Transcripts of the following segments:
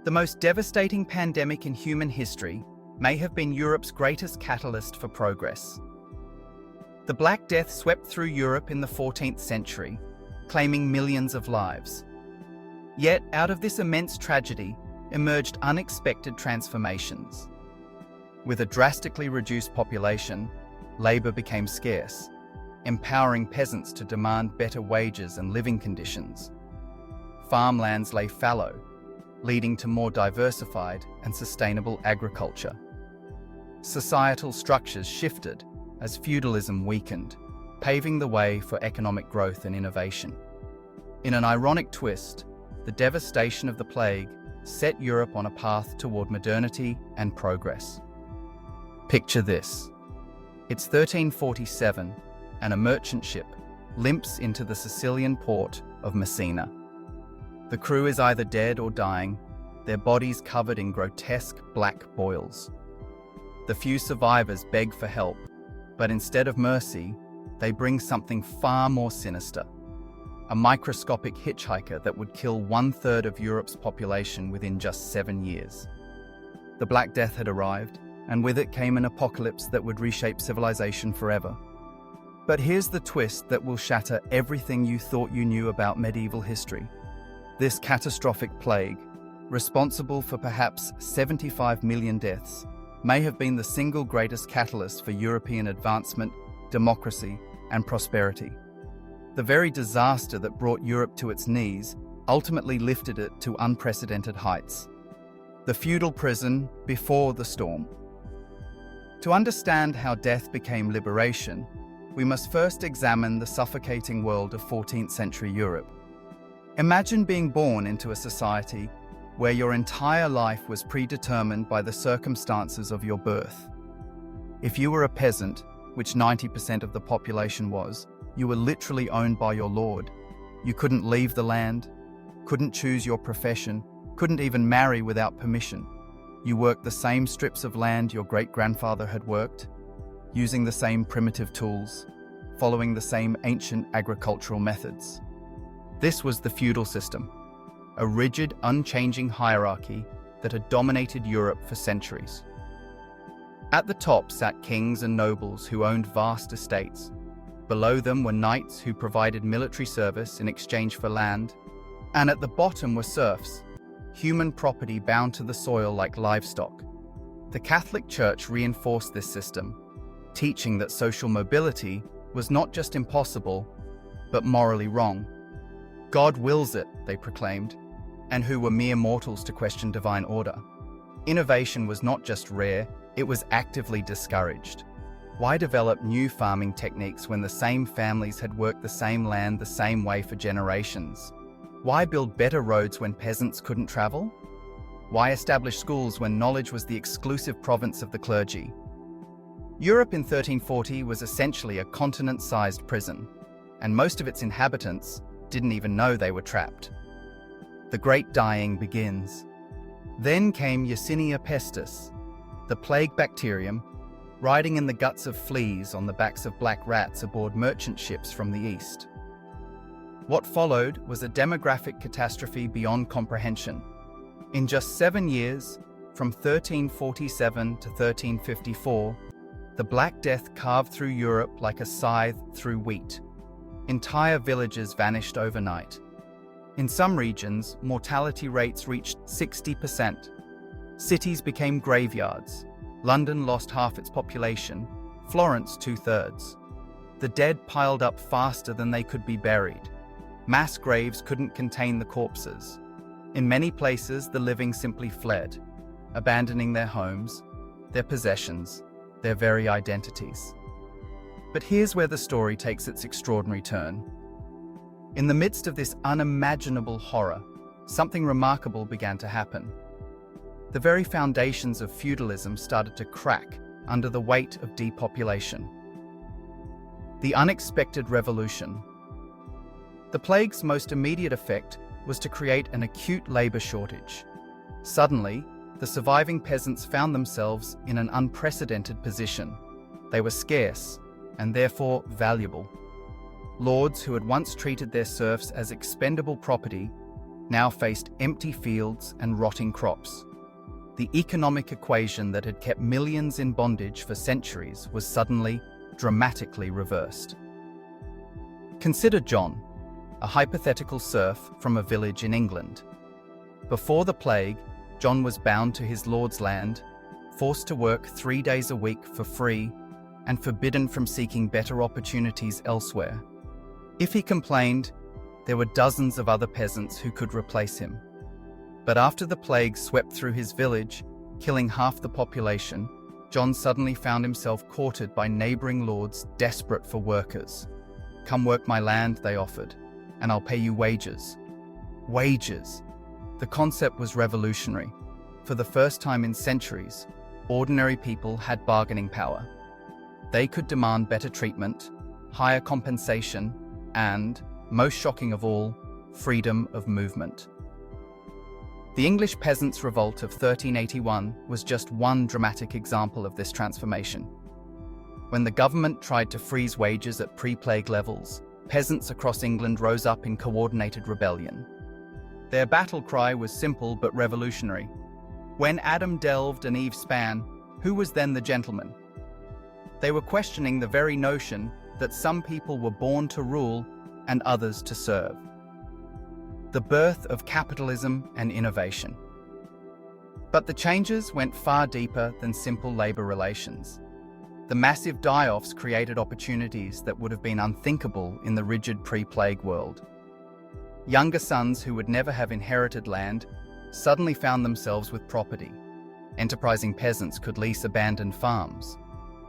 The most devastating pandemic in human history may have been Europe's greatest catalyst for progress. The Black Death swept through Europe in the 14th century, claiming millions of lives. Yet, out of this immense tragedy emerged unexpected transformations. With a drastically reduced population, labor became scarce, empowering peasants to demand better wages and living conditions. Farmlands lay fallow, leading to more diversified and sustainable agriculture. Societal structures shifted as feudalism weakened, paving the way for economic growth and innovation. In an ironic twist, the devastation of the plague set Europe on a path toward modernity and progress. Picture this. It's 1347, and a merchant ship limps into the Sicilian port of Messina. The crew is either dead or dying, their bodies covered in grotesque black boils. The few survivors beg for help, but instead of mercy, they bring something far more sinister: a microscopic hitchhiker that would kill 1/3 of Europe's population within just 7 years. The Black Death had arrived, and with it came an apocalypse that would reshape civilization forever. But here's the twist that will shatter everything you thought you knew about medieval history. This catastrophic plague, responsible for perhaps 75 million deaths, may have been the single greatest catalyst for European advancement, democracy, and prosperity. The very disaster that brought Europe to its knees ultimately lifted it to unprecedented heights. The feudal prison before the storm. To understand how death became liberation, we must first examine the suffocating world of 14th century Europe. Imagine being born into a society where your entire life was predetermined by the circumstances of your birth. If you were a peasant, which 90% of the population was, you were literally owned by your lord. You couldn't leave the land, couldn't choose your profession, couldn't even marry without permission. You worked the same strips of land your great-grandfather had worked, using the same primitive tools, following the same ancient agricultural methods. This was the feudal system, a rigid, unchanging hierarchy that had dominated Europe for centuries. At the top sat kings and nobles who owned vast estates. Below them were knights who provided military service in exchange for land. And at the bottom were serfs, human property bound to the soil like livestock. The Catholic Church reinforced this system, teaching that social mobility was not just impossible, but morally wrong. God wills it, they proclaimed, and who were mere mortals to question divine order. Innovation was not just rare, it was actively discouraged. Why develop new farming techniques when the same families had worked the same land the same way for generations? Why build better roads when peasants couldn't travel? Why establish schools when knowledge was the exclusive province of the clergy? Europe in 1340 was essentially a continent-sized prison, and most of its inhabitants didn't even know they were trapped. The Great Dying begins. Then came Yersinia pestis, the plague bacterium, riding in the guts of fleas on the backs of black rats aboard merchant ships from the east. What followed was a demographic catastrophe beyond comprehension. In just 7 years, from 1347 to 1354, the Black Death carved through Europe like a scythe through wheat. Entire villages vanished overnight. In some regions, mortality rates reached 60%. Cities became graveyards. London lost half its population, Florence 2/3. The dead piled up faster than they could be buried. Mass graves couldn't contain the corpses. In many places, the living simply fled, abandoning their homes, their possessions, their very identities. But here's where the story takes its extraordinary turn. In the midst of this unimaginable horror, something remarkable began to happen. The very foundations of feudalism started to crack under the weight of depopulation. The unexpected revolution. The plague's most immediate effect was to create an acute labor shortage. Suddenly, the surviving peasants found themselves in an unprecedented position. They were scarce, and therefore valuable. Lords who had once treated their serfs as expendable property now faced empty fields and rotting crops. The economic equation that had kept millions in bondage for centuries was suddenly, dramatically reversed. Consider John, a hypothetical serf from a village in England. Before the plague, John was bound to his lord's land, forced to work 3 days a week for free, and forbidden from seeking better opportunities elsewhere. If he complained, there were dozens of other peasants who could replace him. But after the plague swept through his village, killing half the population, John suddenly found himself courted by neighbouring lords desperate for workers. "Come work my land," they offered, "and I'll pay you wages." Wages! The concept was revolutionary. For the first time in centuries, ordinary people had bargaining power. They could demand better treatment, higher compensation, and, most shocking of all, freedom of movement. The English Peasants' Revolt of 1381 was just one dramatic example of this transformation. When the government tried to freeze wages at pre-plague levels, peasants across England rose up in coordinated rebellion. Their battle cry was simple but revolutionary. When Adam delved and Eve span, who was then the gentleman? They were questioning the very notion that some people were born to rule and others to serve. The birth of capitalism and innovation. But the changes went far deeper than simple labour relations. The massive die-offs created opportunities that would have been unthinkable in the rigid pre-plague world. Younger sons who would never have inherited land suddenly found themselves with property. Enterprising peasants could lease abandoned farms.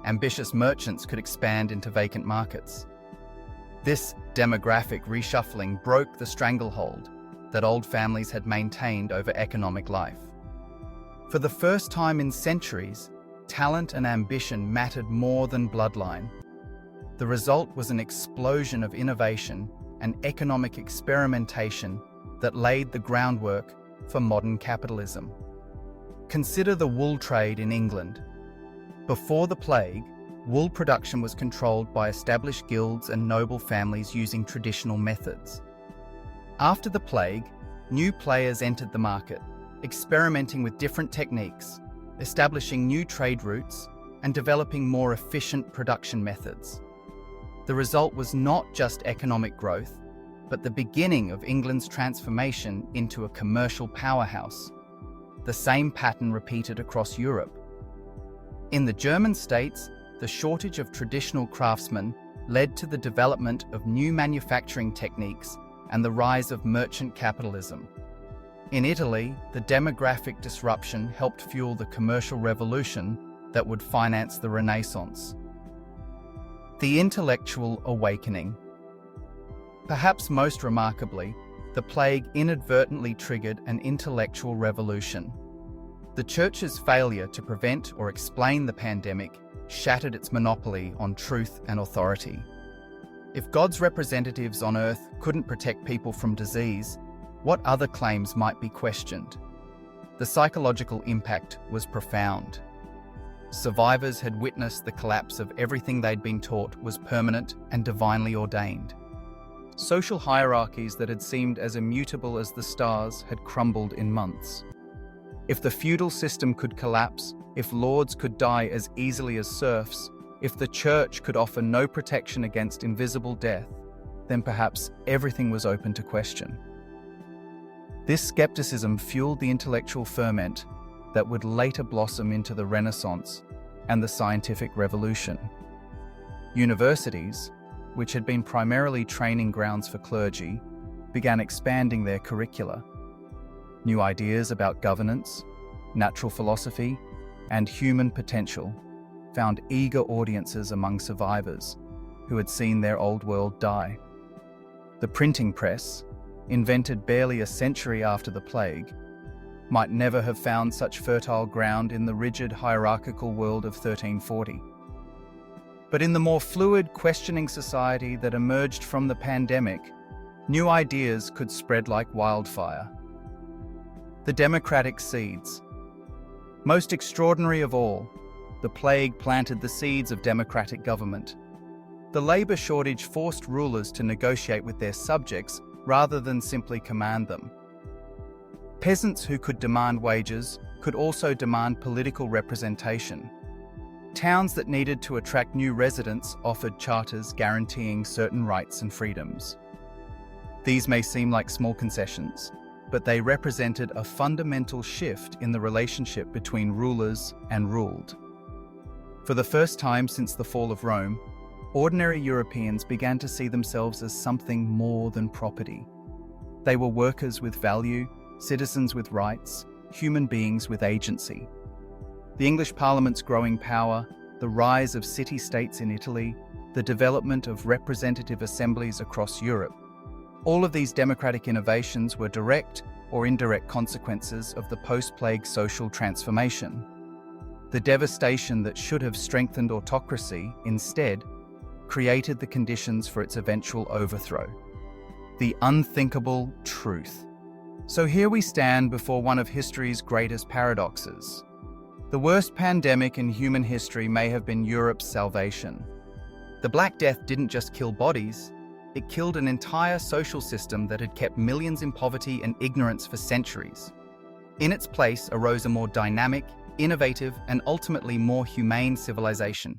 Ambitious merchants could expand into vacant markets. This demographic reshuffling broke the stranglehold that old families had maintained over economic life. For the first time in centuries, talent and ambition mattered more than bloodline. The result was an explosion of innovation and economic experimentation that laid the groundwork for modern capitalism. Consider the wool trade in England. Before the plague, wool production was controlled by established guilds and noble families using traditional methods. After the plague, new players entered the market, experimenting with different techniques, establishing new trade routes, and developing more efficient production methods. The result was not just economic growth, but the beginning of England's transformation into a commercial powerhouse. The same pattern repeated across Europe. In the German states, the shortage of traditional craftsmen led to the development of new manufacturing techniques and the rise of merchant capitalism. In Italy, the demographic disruption helped fuel the commercial revolution that would finance the Renaissance. The intellectual awakening. Perhaps most remarkably, the plague inadvertently triggered an intellectual revolution. The Church's failure to prevent or explain the pandemic shattered its monopoly on truth and authority. If God's representatives on earth couldn't protect people from disease, what other claims might be questioned? The psychological impact was profound. Survivors had witnessed the collapse of everything they'd been taught was permanent and divinely ordained. Social hierarchies that had seemed as immutable as the stars had crumbled in months. If the feudal system could collapse, if lords could die as easily as serfs, if the Church could offer no protection against invisible death, then perhaps everything was open to question. This skepticism fueled the intellectual ferment that would later blossom into the Renaissance and the scientific revolution. Universities, which had been primarily training grounds for clergy, began expanding their curricula. New ideas about governance, natural philosophy, and human potential found eager audiences among survivors who had seen their old world die. The printing press, invented barely a century after the plague, might never have found such fertile ground in the rigid hierarchical world of 1340. But in the more fluid, questioning society that emerged from the pandemic, new ideas could spread like wildfire. The democratic seeds. Most extraordinary of all, the plague planted the seeds of democratic government. The labour shortage forced rulers to negotiate with their subjects rather than simply command them. Peasants who could demand wages could also demand political representation. Towns that needed to attract new residents offered charters guaranteeing certain rights and freedoms. These may seem like small concessions, but they represented a fundamental shift in the relationship between rulers and ruled. For the first time since the fall of Rome, ordinary Europeans began to see themselves as something more than property. They were workers with value, citizens with rights, human beings with agency. The English Parliament's growing power, the rise of city-states in Italy, the development of representative assemblies across Europe, all of these democratic innovations were direct or indirect consequences of the post-plague social transformation. The devastation that should have strengthened autocracy, instead, created the conditions for its eventual overthrow. The unthinkable truth. So here we stand before one of history's greatest paradoxes. The worst pandemic in human history may have been Europe's salvation. The Black Death didn't just kill bodies, it killed an entire social system that had kept millions in poverty and ignorance for centuries. In its place arose a more dynamic, innovative, and ultimately more humane civilization.